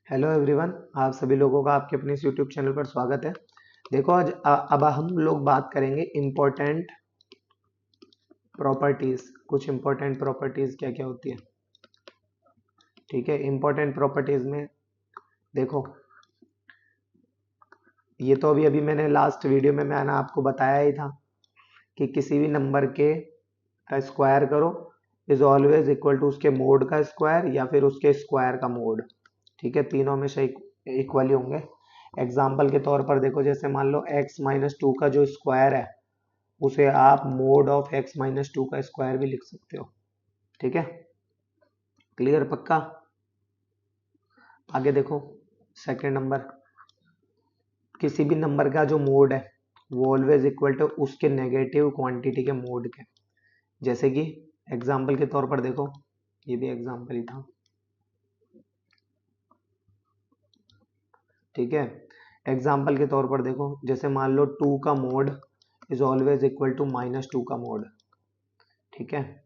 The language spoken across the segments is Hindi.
Hello everyone. आप सभी लोगों का आपके अपने इस यूट्यूब चैनल पर स्वागत है। देखो आज अब हम लोग बात करेंगे इम्पोर्टेंट प्रॉपर्टीज। कुछ इम्पोर्टेंट प्रॉपर्टीज क्या क्या होती है। ठीक है, इम्पोर्टेंट प्रॉपर्टीज में देखो, ये तो अभी अभी मैंने लास्ट वीडियो में मैंने आपको बताया ही था कि किसी भी नंबर के का स्क्वायर करो इज ऑलवेज इक्वल टू उसके मोड का स्क्वायर या फिर उसके स्क्वायर का मोड। ठीक है, तीनों हमेशा इक्वल ही होंगे। एग्जाम्पल के तौर पर देखो, जैसे मान लो x-2 का जो स्क्वायर है उसे आप मोड ऑफ x-2 का स्क्वायर भी लिख सकते हो। ठीक है, क्लियर, पक्का। आगे देखो, सेकंड नंबर, किसी भी नंबर का जो मोड है वो ऑलवेज इक्वल टू उसके नेगेटिव क्वांटिटी के मोड के। जैसे कि एग्जाम्पल के तौर पर देखो, ये भी एग्जाम्पल ही था। ठीक है, एग्जाम्पल के तौर पर देखो, जैसे मान लो 2 का mod is always equal to -2 का मोड। ठीक है,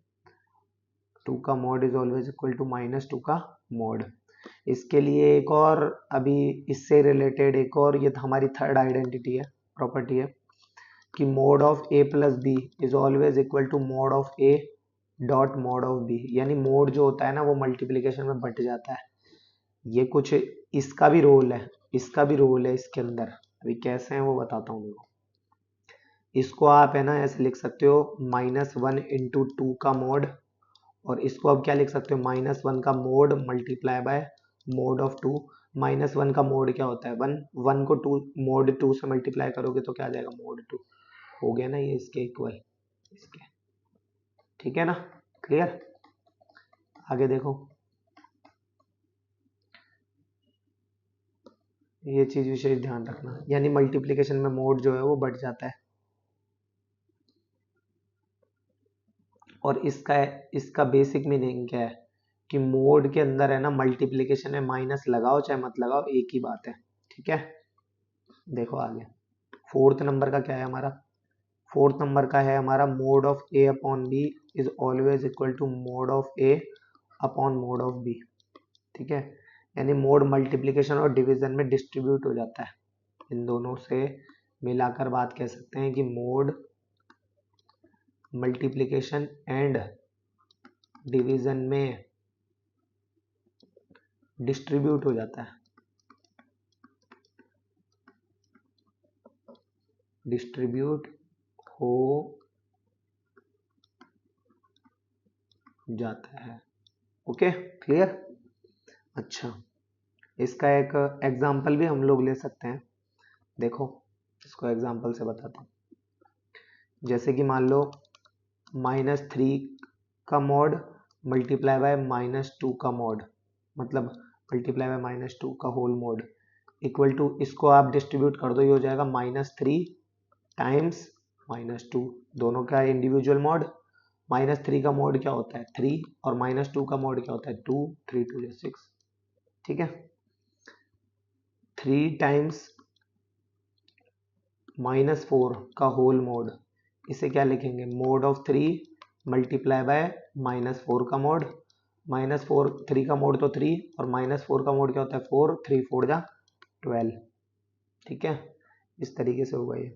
2 का mod is always equal to -2 का मोड। इसके लिए एक और, अभी इससे रिलेटेड एक और, ये हमारी थर्ड आइडेंटिटी है, प्रॉपर्टी है कि mod of a plus b is always equal to mod of a dot mod of b। यानी मोड जो होता है ना वो मल्टीप्लीकेशन में बट जाता है। ये कुछ इसका भी रोल है, इसका भी रोल है इसके अंदर। अभी कैसे हैं वो बताता हूँ देखो। इसको आप है ना ऐसे लिख सकते हो, -1 × 2 का मोड, और इसको अब क्या लिख सकते हो, -1 का mode multiply by mode of 2। -1 का मोड क्या होता है, 1। 1 को 2 मोड 2 से मल्टीप्लाई करोगे तो क्या आ जाएगा, मोड 2। हो गया ना ये इसके इक्वल, इसके। ठीक है ना, क्लियर। आगे देखो, ये चीज विशेष ध्यान रखना, यानी मल्टीप्लिकेशन में मोड जो है वो बढ़ जाता है। और इसका इसका बेसिक मीनिंग क्या है कि मोड के अंदर है ना मल्टीप्लिकेशन में माइनस लगाओ चाहे मत लगाओ एक ही बात है। ठीक है, देखो आगे फोर्थ नंबर का क्या है हमारा। फोर्थ नंबर का है हमारा mod of a upon b is always equal to mod of a upon mod of b। ठीक है, यानी मोड मल्टीप्लिकेशन और डिवीजन में डिस्ट्रीब्यूट हो जाता है। इन दोनों से मिलाकर बात कह सकते हैं कि मोड मल्टीप्लिकेशन एंड डिवीजन में डिस्ट्रीब्यूट हो जाता है, डिस्ट्रीब्यूट हो जाता है। Okay, clear. अच्छा, इसका एक एग्जाम्पल भी हम लोग ले सकते हैं। देखो, इसको एग्जाम्पल से बताता हूँ। जैसे कि मान लो -3 का मॉड मल्टीप्लाई बाय -2 का मॉड, मतलब मल्टीप्लाई बाय -2 का होल मॉड इक्वल टू, इसको आप डिस्ट्रीब्यूट कर दो, ये हो जाएगा -3 टाइम्स -2। दोनों का इंडिविजुअल मॉड। -3 का मॉड क्या होता है, 3, और -2 का मॉड क्या होता है, 2। 3 2 6। ठीक है, 3 टाइम्स -4 का होल मॉड, इसे क्या लिखेंगे, मोड ऑफ 3 मल्टीप्लाई बाय -4 का मॉड। -4, 3 का मोड तो 3, और -4 का मोड क्या होता है, 4। 3 4 जा 12। ठीक है, इस तरीके से होगा ये।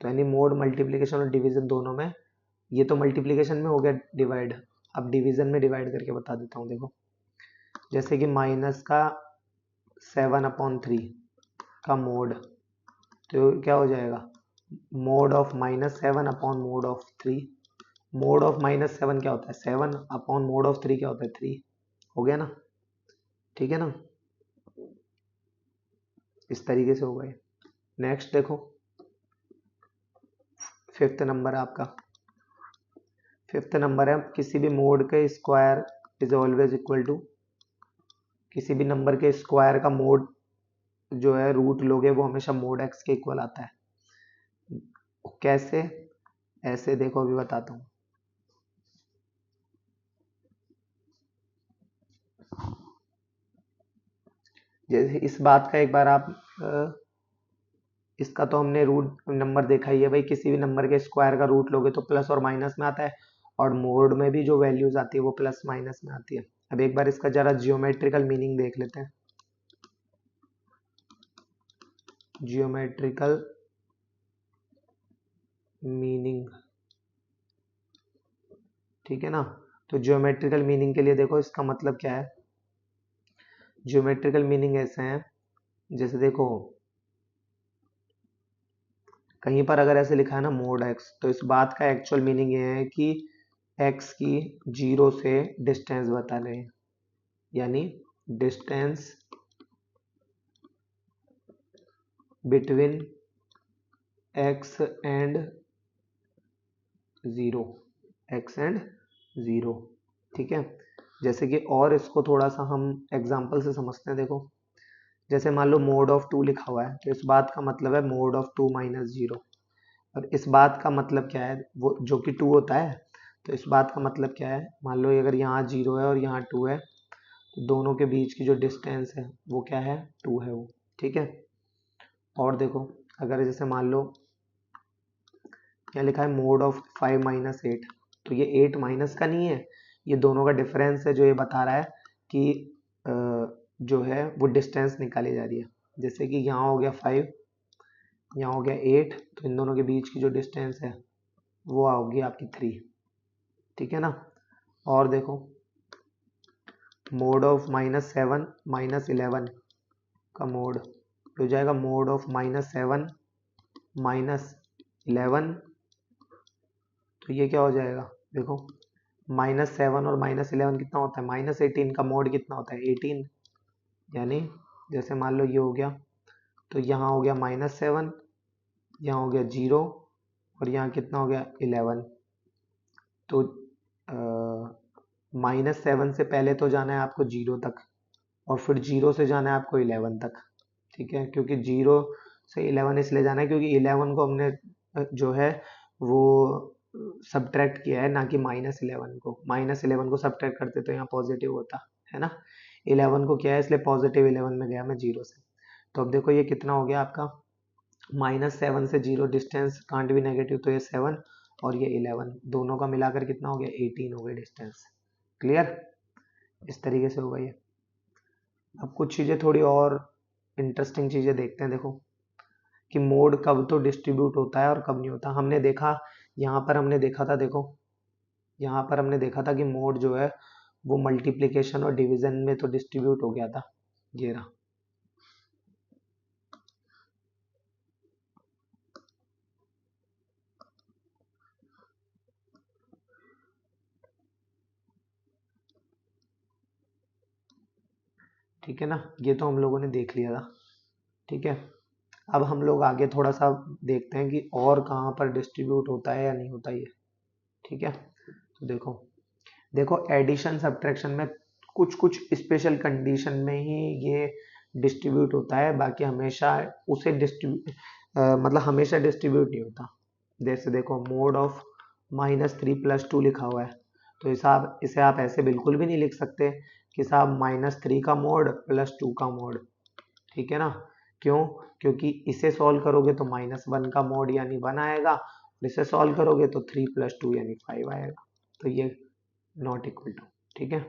तो यानी मोड मल्टीप्लिकेशन और डिवीजन दोनों में, ये तो मल्टीप्लिकेशन में हो गया डिवाइड। अब डिवीजन में डिवाइड करके बता देता हूँ। देखो, जैसे कि -7/3 का मोड, तो क्या हो जाएगा, mode of -7 upon mod of 3। Mode of -7 क्या होता है, 7, अपॉन मोड ऑफ 3 क्या होता है, 3। हो गया ना, ठीक है ना, इस तरीके से हो गए। नेक्स्ट देखो, फिफ्थ नंबर आपका, फिफ्थ नंबर है किसी भी मोड के square is always equal to, किसी भी नंबर के स्क्वायर का मोड जो है रूट लोगे वो हमेशा मोड एक्स के इक्वल आता है। कैसे, ऐसे देखो अभी बताता हूँ। जैसे इस बात का एक बार आप इसका तो हमने रूट नंबर देखा ही है भाई, किसी भी नंबर के स्क्वायर का रूट लोगे तो प्लस और माइनस में आता है, और मोड में भी जो वैल्यूज आती है वो प्लस माइनस में आती है। अब एक बार इसका जरा जियोमेट्रिकल मीनिंग देख लेते हैं। जियोमेट्रिकल मीनिंग, ठीक है ना। तो जियोमेट्रिकल मीनिंग के लिए देखो इसका मतलब क्या है। जियोमेट्रिकल मीनिंग ऐसे हैं, जैसे देखो कहीं पर अगर ऐसे लिखा है ना मोड एक्स, तो इस बात का एक्चुअल मीनिंग ये है कि एक्स की 0 से डिस्टेंस बता रहे हैं, यानी distance between x and 0, x and 0, ठीक है। जैसे कि और इसको थोड़ा सा हम एग्जांपल से समझते हैं। देखो जैसे मान लो मोड ऑफ 2 लिखा हुआ है, तो इस बात का मतलब है मोड ऑफ 2 माइनस 0। और इस बात का मतलब क्या है, वो जो कि 2 होता है, तो इस बात का मतलब क्या है, मान लो अगर यहाँ 0 है और यहाँ 2 है, तो दोनों के बीच की जो डिस्टेंस है वो क्या है, 2 है वो, ठीक है। और देखो अगर जैसे मान लो यहाँ लिखा है मोड ऑफ 5 माइनस 8, तो ये 8 माइनस का नहीं है, ये दोनों का डिफरेंस है, जो ये बता रहा है कि जो है वो डिस्टेंस निकाली जा रही है। जैसे कि यहाँ हो गया 5, यहाँ हो गया 8, तो इन दोनों के बीच की जो डिस्टेंस है वो होगी आपकी 3, ठीक है ना। और देखो मोड ऑफ -7 माइनस 11 का मोड हो जाएगा मोड ऑफ -7 माइनस 11, तो ये क्या हो जाएगा, देखो -7 और -11 कितना होता है, -18 का मोड कितना होता है, 18। यानी जैसे मान लो ये हो गया, तो यहाँ हो गया -7, यहाँ हो गया 0, और यहाँ कितना हो गया 11। तो -7 से पहले तो जाना है आपको 0 तक, और फिर 0 से जाना है आपको 11 तक, ठीक है। क्योंकि 0 से 11 इसलिए जाना है क्योंकि 11 को हमने जो है वो सब्ट्रैक्ट किया है, ना कि -11 को। -11 को सब्ट्रैक्ट करते तो यहाँ पॉजिटिव होता है ना, 11 को किया है इसलिए पॉजिटिव 11 में गया मैं 0 से। तो अब देखो ये कितना हो गया आपका, -7 से 0 डिस्टेंस कांट भी नेगेटिव, तो ये 7 और ये 11 दोनों का मिलाकर कितना हो गया, 18 हो गया डिस्टेंस। क्लियर, इस तरीके से होगा ये। अब कुछ चीज़ें थोड़ी और इंटरेस्टिंग चीज़ें देखते हैं। देखो कि मोड कब तो डिस्ट्रीब्यूट होता है और कब नहीं होता। हमने देखा, यहाँ पर हमने देखा था, देखो यहाँ पर हमने देखा था कि मोड जो है वो मल्टीप्लिकेशन और डिवीजन में तो डिस्ट्रीब्यूट हो गया था, ये रहा। ठीक है ना, ये तो हम लोगों ने देख लिया था, ठीक है। अब हम लोग आगे थोड़ा सा देखते हैं कि और कहाँ पर डिस्ट्रीब्यूट होता है या नहीं होता ये, ठीक है। तो देखो देखो एडिशन सब्ट्रैक्शन में कुछ कुछ स्पेशल कंडीशन में ही ये डिस्ट्रीब्यूट होता है, बाकी हमेशा उसे मतलब हमेशा डिस्ट्रीब्यूट नहीं होता। जैसे देखो मोड ऑफ -3 + 2 लिखा हुआ है, तो इसे आप ऐसे बिल्कुल भी नहीं लिख सकते कि साहब -3 का मोड +2 का मोड, ठीक है ना। क्यों, क्योंकि इसे सॉल्व करोगे तो -1 का मोड यानी 1 आएगा, और इसे सॉल्व करोगे तो 3 + 2 यानी 5 आएगा, तो ये नॉट इक्वल टू, ठीक है।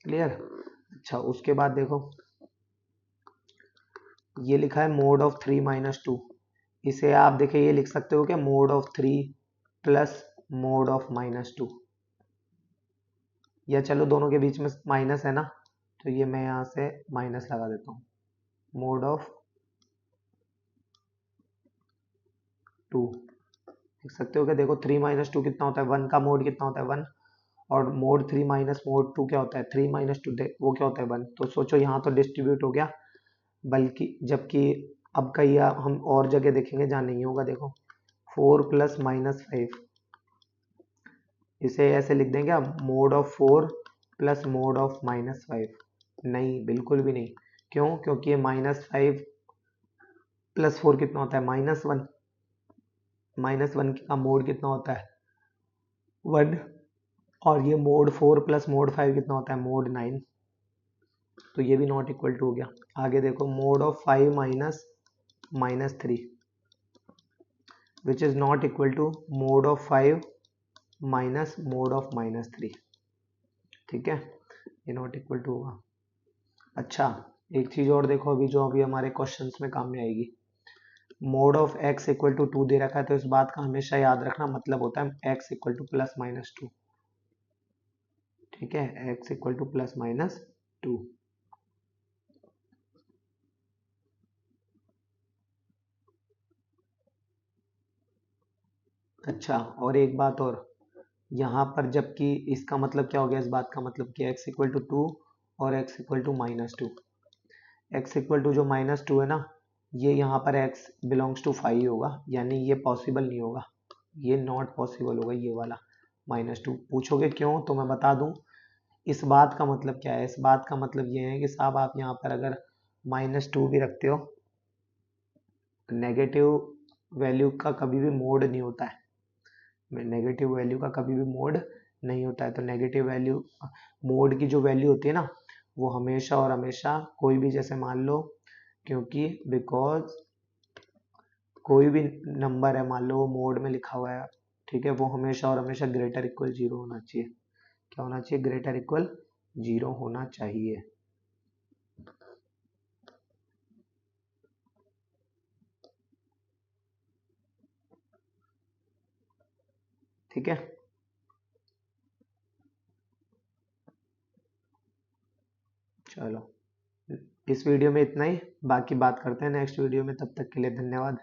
क्लियर। अच्छा उसके बाद देखो ये लिखा है मोड ऑफ 3 - 2, इसे आप देखिए ये लिख सकते हो क्या, mode of 3 plus mode of -2, या चलो दोनों के बीच में माइनस है ना, तो ये मैं यहाँ से माइनस लगा देता हूँ, मोड ऑफ 2 लिख सकते हो क्या। देखो 3 - 2 कितना होता है, 1 का मोड कितना होता है 1, और मोड 3 माइनस मोड 2 क्या होता है, 3 - 2 वो क्या होता है 1। तो सोचो यहाँ तो डिस्ट्रीब्यूट हो गया, बल्कि जबकि अब कहीं हम और जगह देखेंगे जहाँ नहीं होगा। देखो 4 + -5, इसे ऐसे लिख देंगे अब, mode of 4 plus mode of -5, नहीं बिल्कुल भी नहीं। क्यों, क्योंकि ये -5 + 4 कितना होता है -1, -1 का मोड कितना होता है 1, और ये मोड 4 प्लस मोड 5 कितना होता है मोड 9, तो ये भी नॉट इक्वल टू हो गया। आगे देखो mod of 5 minus -3 which is not equal to mod of 5 minus mod of -3। ठीक है, ये नॉट इक्वल टू होगा। अच्छा, एक चीज और देखो अभी जो अभी हमारे क्वेश्चंस में काम में आएगी। Mod of x equal to 2 दे रखा है, तो इस बात का हमेशा याद रखना मतलब होता है x equal two plus minus 2। ठीक है, x equal two plus minus 2। अच्छा, और एक बात और, यहाँ पर जबकि इसका मतलब क्या हो गया, इस बात का मतलब कि x इक्वल टू 2 और x equal to -2। x equal to जो -2 है ना, ये यहाँ पर x बिलोंग्स टू 5 होगा, यानी ये पॉसिबल नहीं होगा, ये नॉट पॉसिबल होगा ये वाला -2। पूछोगे क्यों, तो मैं बता दूं। इस बात का मतलब क्या है, इस बात का मतलब ये है कि साहब आप यहाँ पर अगर -2 भी रखते हो, नेगेटिव वैल्यू का कभी भी मोड नहीं होता है, नेगेटिव वैल्यू का कभी भी मोड नहीं होता है। तो नेगेटिव वैल्यू मोड की जो वैल्यू होती है ना, वो हमेशा और हमेशा कोई भी, जैसे मान लो, क्योंकि बिकॉज कोई भी नंबर है, मान लो वो मोड में लिखा हुआ है, ठीक है, वो हमेशा और हमेशा ग्रेटर इक्वल 0 होना चाहिए। क्या होना चाहिए, ग्रेटर इक्वल 0 होना चाहिए। ठीक है, चलो इस वीडियो में इतना ही, बाकी बात करते हैं नेक्स्ट वीडियो में। तब तक के लिए धन्यवाद।